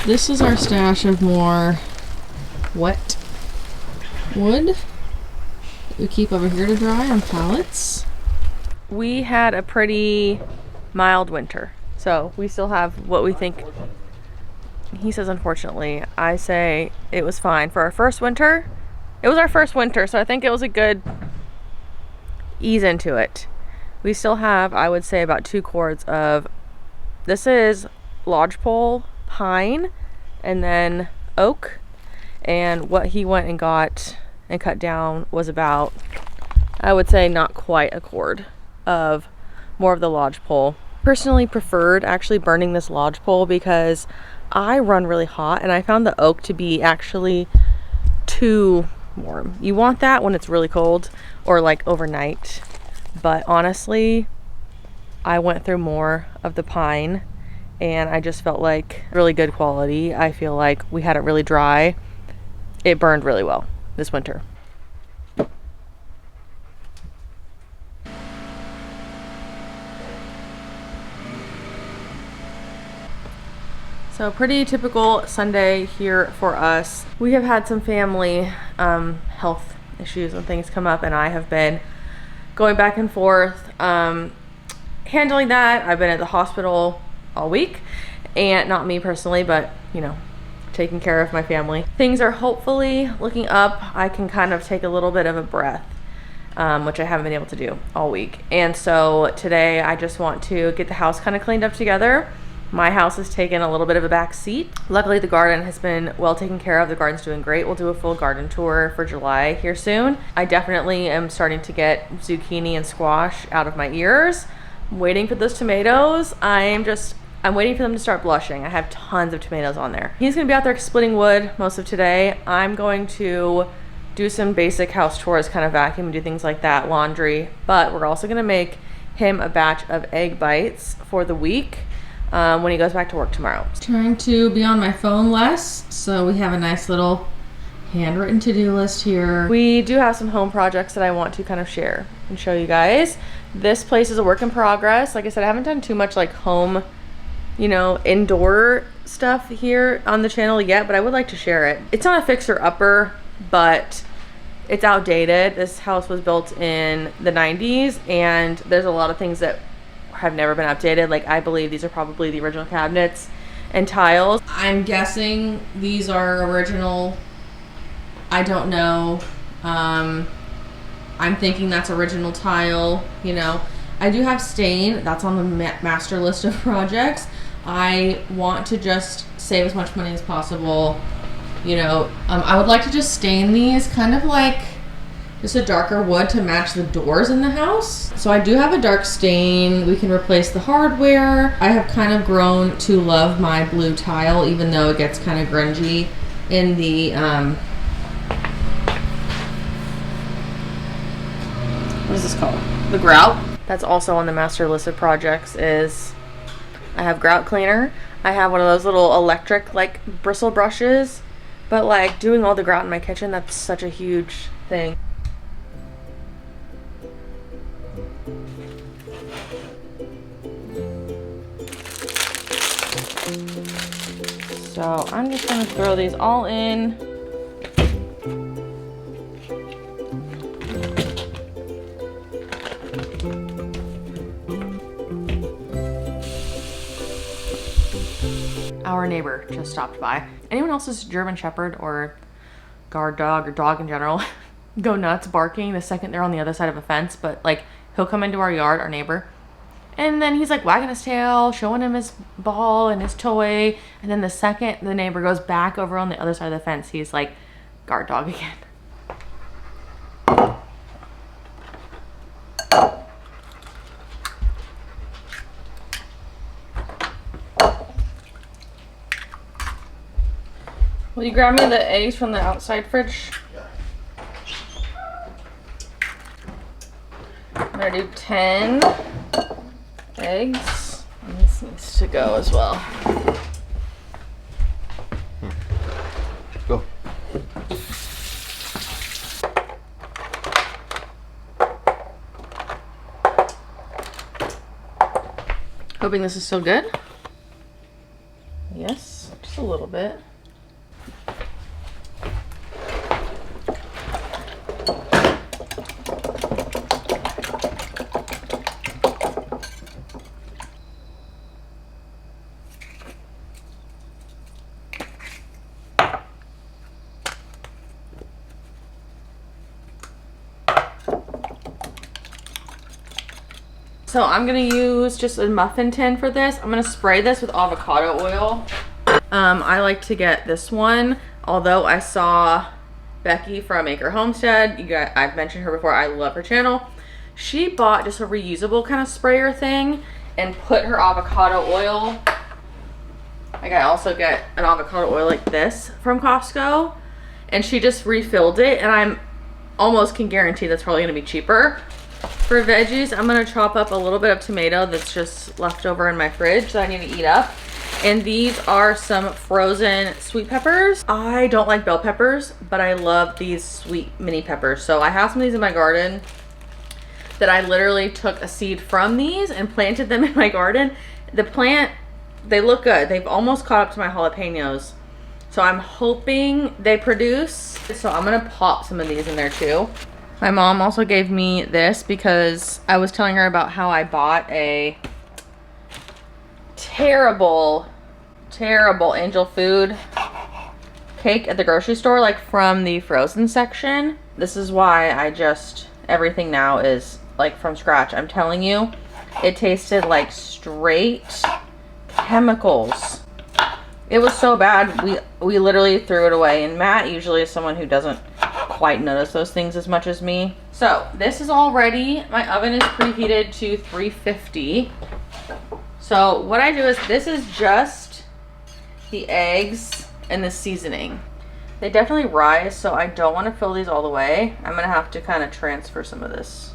This is our stash of more wet wood that we keep over here to dry on pallets. We had a pretty mild winter, so we still have what we think. He says unfortunately. I say it was fine for our first winter. It was our first winter, so I think it was a good ease into it. We still have, I would say, about 2 cords of, this is lodgepole, pine, and then oak. And what he went and got and cut down was about, I would say, not quite a cord of more of the lodgepole. Personally preferred actually burning this lodgepole because I run really hot, and I found the oak to be actually too warm. You want that when it's really cold or like overnight, but honestly I went through more of the pine and I just felt like really good quality. I feel like we had it really dry. It burned really well this winter. So pretty typical Sunday here for us. We have had some family health issues and things come up, and I have been going back and forth handling that. I've been at the hospital all week, and not me personally, but you know, taking care of my family. Things are hopefully looking up. I can kind of take a little bit of a breath, which I haven't been able to do all week. And so today I just want to get the house kind of cleaned up together. My house has taken a little bit of a back seat. Luckily, the garden has been well taken care of. The garden's doing great. We'll do a full garden tour for July here soon. I definitely am starting to get zucchini and squash out of my ears. I'm waiting for those tomatoes. I'm waiting for them to start blushing. I have tons of tomatoes on there. He's gonna be out there splitting wood most of today. I'm going to do some basic house chores, kind of vacuum and do things like that, laundry. But we're also gonna make him a batch of egg bites for the week. When he goes back to work tomorrow. Trying to be on my phone less, so we have a nice little handwritten to-do list here. We do have some home projects that I want to kind of share and show you guys. This place is a work in progress. Like I said, I haven't done too much like home, you know, indoor stuff here on the channel yet, but I would like to share it. It's not a fixer-upper, but it's outdated. This house was built in the 90s, and there's a lot of things that have never been updated. Like, I believe these are probably the original cabinets and tiles. I'm guessing these are original. I don't know. I'm thinking that's original tile, you know. I do have stain. That's on the master list of projects. I want to just save as much money as possible, you know. I would like to just stain these kind of like just a darker wood to match the doors in the house. So I do have a dark stain. We can replace the hardware. I have kind of grown to love my blue tile, even though it gets kind of grungy in the, what is this called? The grout. That's also on the master list of projects. Is I have grout cleaner. I have one of those little electric like bristle brushes, but like doing all the grout in my kitchen, that's such a huge thing. So I'm just gonna throw these all in. Our neighbor just stopped by. Anyone else's German Shepherd or guard dog or dog in general go nuts barking the second they're on the other side of a fence, but like he'll come into our yard, our neighbor, and then he's like wagging his tail, showing him his ball and his toy. And then the second the neighbor goes back over on the other side of the fence, he's like guard dog again. Will you grab me the eggs from the outside fridge? I'm gonna do 10 eggs. And this needs to go as well. Go. Hoping this is still good. Yes, just a little bit. So I'm gonna use just a muffin tin for this. I'm gonna spray this with avocado oil. I like to get this one, although I saw Becky from Homestead. I've mentioned her before. I love her channel. She bought just a reusable kind of sprayer thing and put her avocado oil. Like, I also get an avocado oil like this from Costco, and she just refilled it, and I'm almost can guarantee that's probably gonna be cheaper. For veggies, I'm gonna chop up a little bit of tomato that's just left over in my fridge that I need to eat up. And these are some frozen sweet peppers. I don't like bell peppers, but I love these sweet mini peppers. So I have some of these in my garden that I literally took a seed from these and planted them in my garden. The plant, they look good. They've almost caught up to my jalapenos. So I'm hoping they produce. So I'm gonna pop some of these in there too. My mom also gave me this because I was telling her about how I bought a terrible angel food cake at the grocery store, like from the frozen section. This is why everything now is like from scratch. I'm telling you, it tasted like straight chemicals. It was so bad, we literally threw it away. And Matt usually is someone who doesn't quite notice those things as much as me. So this is all ready. My oven is preheated to 350. So what I do is, this is just the eggs and the seasoning. They definitely rise, so I don't want to fill these all the way. I'm gonna have to kind of transfer some of this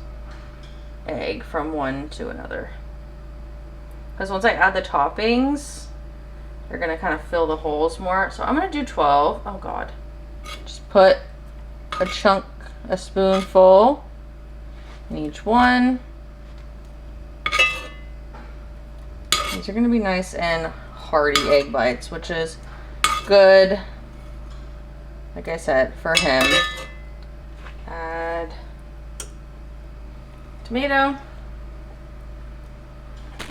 egg from one to another, because once I add the toppings, they're gonna kind of fill the holes more. So I'm gonna do 12. Oh God. Just put a spoonful in each one. These are gonna be nice and hearty egg bites, which is good, like I said, for him. Add tomato.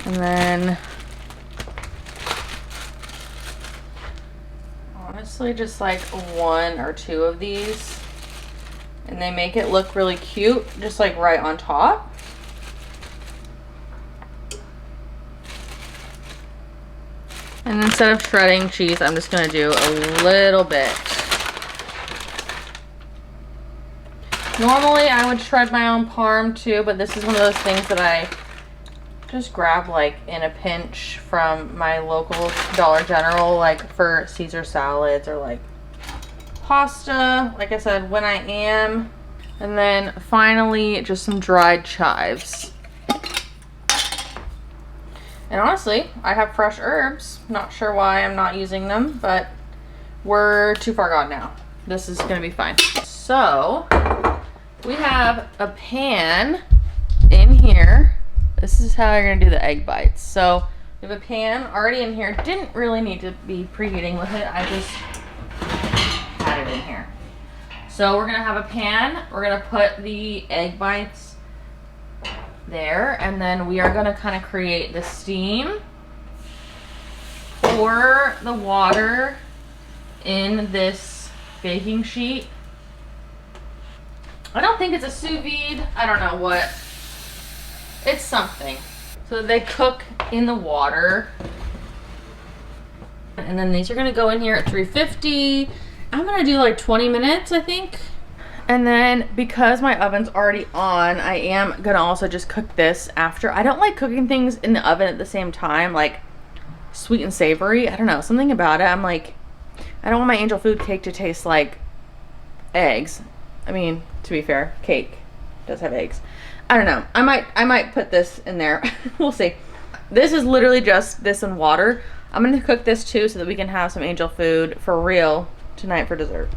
And then honestly just like one or two of these, and they make it look really cute, just like right on top. And instead of shredding cheese, I'm just gonna do a little bit. Normally I would shred my own parm too, but this is one of those things that I just grab like in a pinch from my local Dollar General, like for Caesar salads or like pasta, like I said, when I am. And then finally just some dried chives. And honestly, I have fresh herbs. Not sure why I'm not using them, but we're too far gone now. This is gonna be fine. So we have a pan in here. This is how you're gonna do the egg bites. So we have a pan already in here. Didn't really need to be preheating with it. I just had it in here. So we're gonna have a pan. We're gonna put the egg bites there, and then we are gonna kind of create the steam. Pour the water in this baking sheet. I don't think it's a sous vide. I don't know what. It's something. So they cook in the water. And then these are gonna go in here at 350. I'm gonna do like 20 minutes, I think. And then because my oven's already on, I am gonna also just cook this after. I don't like cooking things in the oven at the same time, like sweet and savory. I don't know, something about it. I'm like, I don't want my angel food cake to taste like eggs. I mean, to be fair, cake does have eggs. I don't know. I might put this in there. We'll see. This is literally just this and water. I'm gonna cook this too so that we can have some angel food for real tonight for dessert.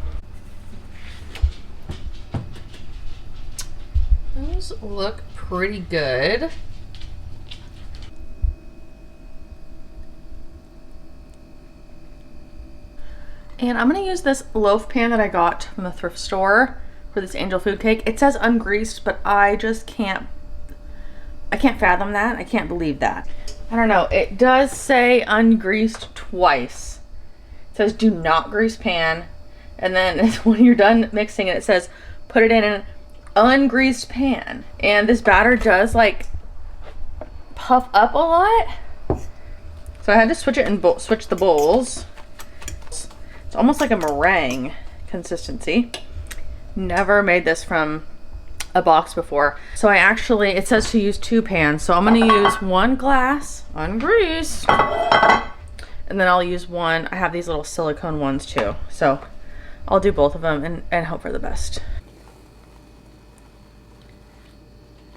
Those look pretty good. And I'm gonna use this loaf pan that I got from the thrift store for this angel food cake. It says ungreased, but I just can't fathom that. I can't believe that. I don't know. It does say ungreased twice. It says do not grease pan. And then when you're done mixing it, it says put it in an ungreased pan. And this batter does like puff up a lot. So I had to switch it and switch the bowls. It's almost like a meringue consistency. Never made this from a box before. So it says to use 2 pans. So I'm gonna use 1 glass, ungreased, and then I'll use one. I have these little silicone ones too. So I'll do both of them and hope for the best.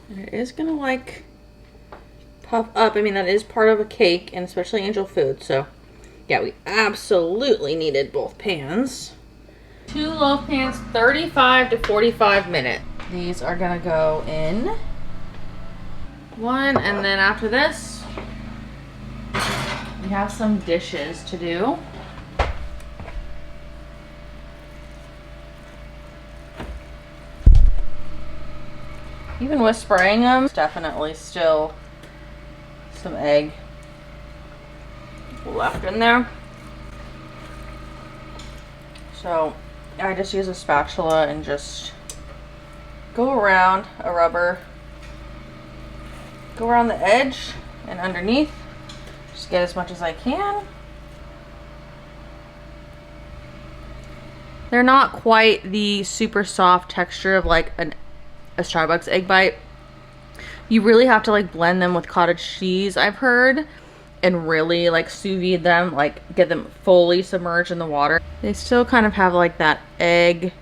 And it is gonna like puff up. I mean, that is part of a cake and especially angel food. So yeah, we absolutely needed both pans. 2 loaf pans, 35 to 45 minutes. These are gonna go in one, and then after this, we have some dishes to do. Even with spraying them, definitely still some egg left in there. So I just use a spatula and just go around a rubber, go around the edge and underneath, just get as much as I can. They're not quite the super soft texture of like a Starbucks egg bite. You really have to like blend them with cottage cheese, I've heard, and really like sous vide them, like get them fully submerged in the water. They still kind of have like that egg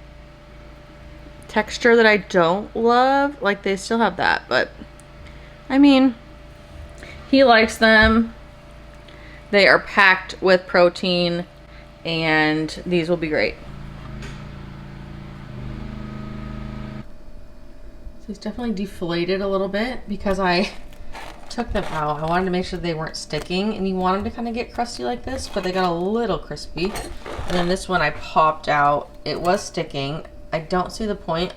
texture that I don't love. Like they still have that, but I mean, he likes them. They are packed with protein and these will be great. So he's definitely deflated a little bit because I took them out. I wanted to make sure they weren't sticking, and you want them to kind of get crusty like this, but they got a little crispy. And then this one I popped out. It was sticking. I don't see the point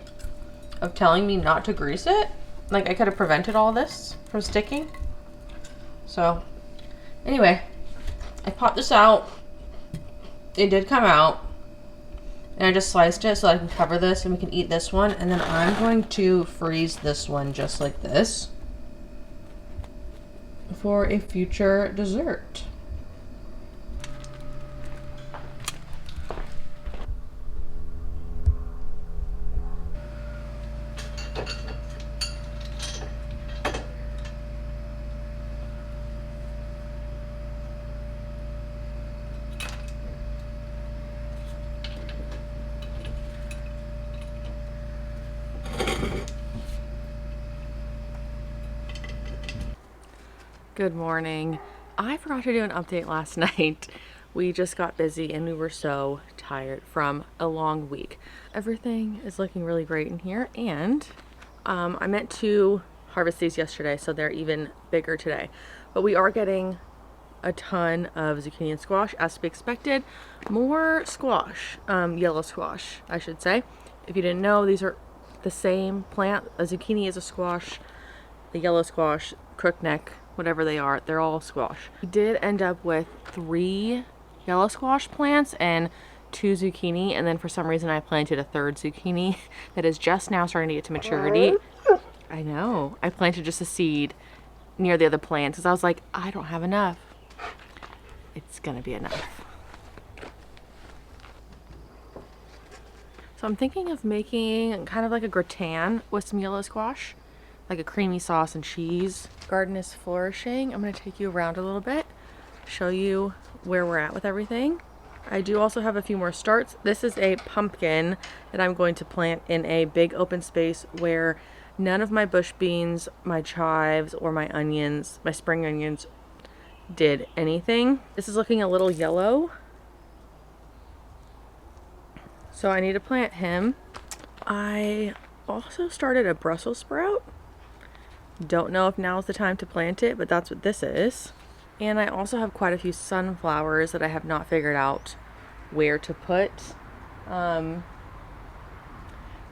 of telling me not to grease it. Like I could have prevented all this from sticking. So anyway, I popped this out. It did come out. And I just sliced it so I can cover this and we can eat this one. And then I'm going to freeze this one just like this for a future dessert. Good morning. I forgot to do an update last night. We just got busy and we were so tired from a long week. Everything is looking really great in here, and I meant to harvest these yesterday, so they're even bigger today. But we are getting a ton of zucchini and squash as to be expected. More squash, yellow squash, I should say. If you didn't know, these are the same plant. A zucchini is a squash, the yellow squash, crookneck, whatever they are, they're all squash. We did end up with 3 yellow squash plants and 2 zucchini, and then for some reason I planted a 3rd zucchini that is just now starting to get to maturity. I know. I planted just a seed near the other plants because I was like, I don't have enough. It's gonna be enough. So I'm thinking of making kind of like a gratin with some yellow squash, like a creamy sauce and cheese. Garden is flourishing. I'm going to take you around a little bit, show you where we're at with everything. I do also have a few more starts. This is a pumpkin that I'm going to plant in a big open space where none of my bush beans, my chives, or my onions, my spring onions, did anything. This is looking a little yellow, so I need to plant him. I also started a Brussels sprout. Don't know if now's the time to plant it, but that's what this is. And I also have quite a few sunflowers that I have not figured out where to put.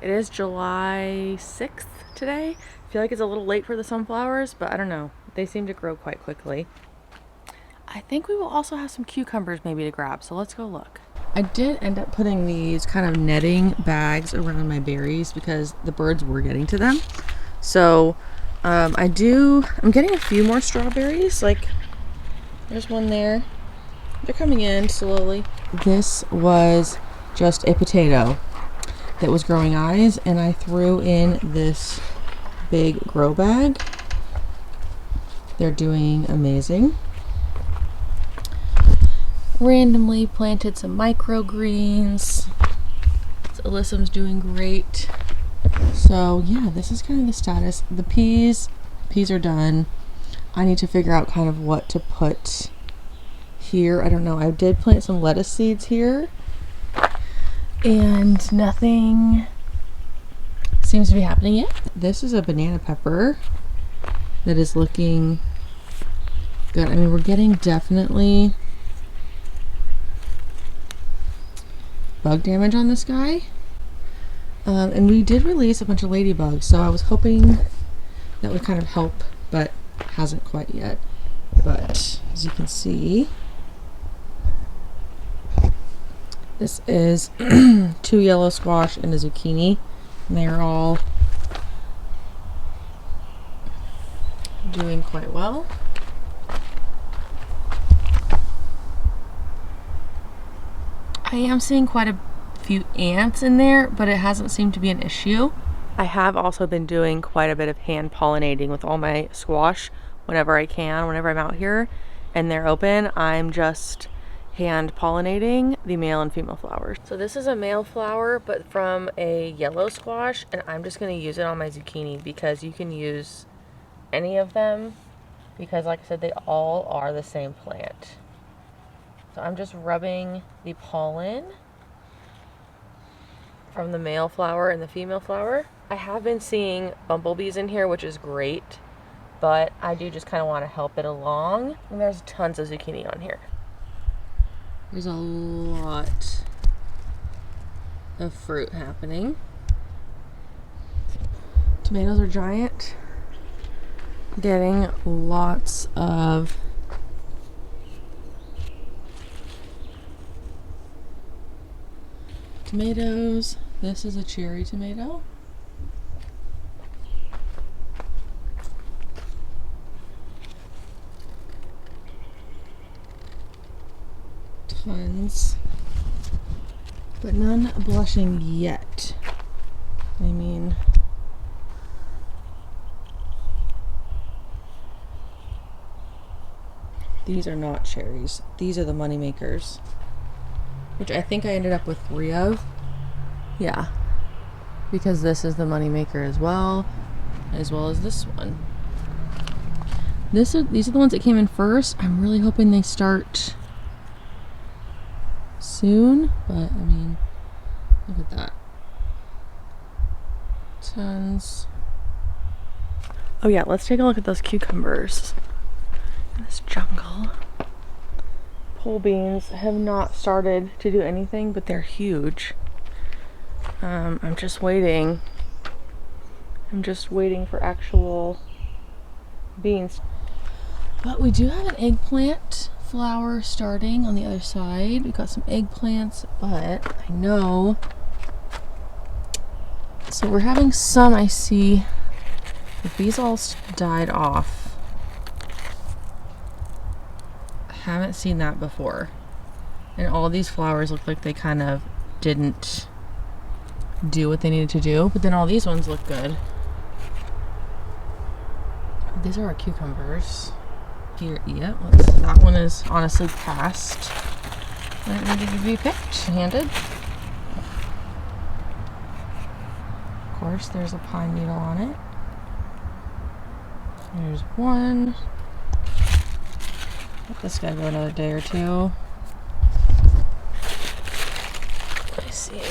It is July 6th today. I feel like it's a little late for the sunflowers, but I don't know. They seem to grow quite quickly. I think we will also have some cucumbers maybe to grab, so let's go look. I did end up putting these kind of netting bags around my berries because the birds were getting to them. So I'm getting a few more strawberries. Like, there's one there. They're coming in slowly. This was just a potato that was growing eyes, and I threw in this big grow bag. They're doing amazing. Randomly planted some microgreens. Alyssum's doing great. So yeah, this is kind of the status. The peas are done. I need to figure out kind of what to put here. I don't know. I did plant some lettuce seeds here, and nothing seems to be happening yet. This is a banana pepper that is looking good. I mean, we're getting definitely bug damage on this guy. And we did release a bunch of ladybugs, so I was hoping that would kind of help, but hasn't quite yet. But as you can see, this is 2 yellow squash and a zucchini, and they are all doing quite well. I am seeing quite a few ants in there, but it hasn't seemed to be an issue. I have also been doing quite a bit of hand pollinating with all my squash whenever I can, whenever I'm out here and they're open. I'm just hand pollinating the male and female flowers. So this is a male flower, but from a yellow squash, and I'm just going to use it on my zucchini because you can use any of them because, like I said, they all are the same plant. So I'm just rubbing the pollen from the male flower and the female flower. I have been seeing bumblebees in here, which is great, but I do just kind of want to help it along. And there's tons of zucchini on here. There's a lot of fruit happening. Tomatoes are giant. Getting lots of tomatoes. This is a cherry tomato. Tons, but none blushing yet. I mean, these are not cherries. These are the money makers, which I think I ended up with 3 of. Yeah, because this is the money maker as well as this one. These are the ones that came in first. I'm really hoping they start soon, but I mean, look at that. Tons. Oh yeah, let's take a look at those cucumbers in this jungle. Pole beans have not started to do anything, but they're huge. I'm just waiting for actual beans. But we do have an eggplant flower starting on the other side. We got some eggplants, but I know. So we're having some, I see. If these all died off. I haven't seen that before. And all these flowers look like they kind of didn't do what they needed to do, but then all these ones look good. These are our cucumbers. Here, yeah, that one is honestly past. That needed to be picked, handed. Of course, there's a pine needle on it. There's one. Let this guy go another day or two. I see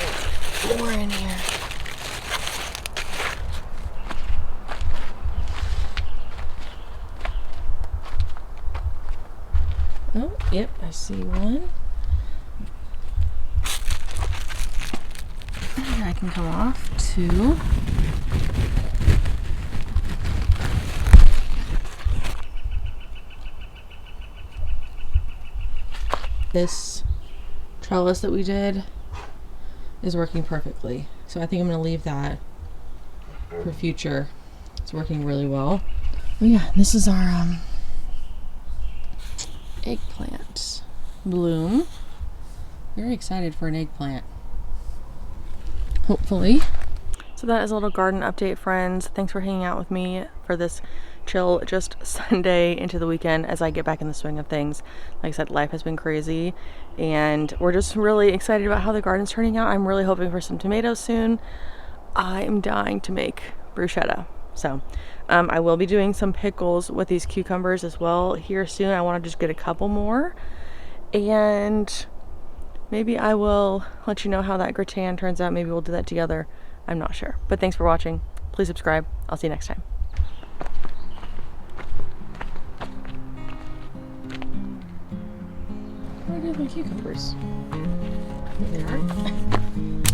more in here. Oh, yep, I see one. can come off to this trellis that we did is working perfectly. So I think I'm going to leave that for future. It's working really well. Oh yeah, this is our eggplant bloom. Very excited for an eggplant. Hopefully. So that is a little garden update, friends. Thanks for hanging out with me for this chill just Sunday into the weekend as I get back in the swing of things. Like I said, life has been crazy and we're just really excited about how the garden's turning out. I'm really hoping for some tomatoes soon. I am dying to make bruschetta. So I will be doing some pickles with these cucumbers as well here soon. I want to just get a couple more, and maybe I will let you know how that gratin turns out. Maybe we'll do that together. I'm not sure. But thanks for watching. Please subscribe. I'll see you next time. What do I do with my cucumbers? There they are.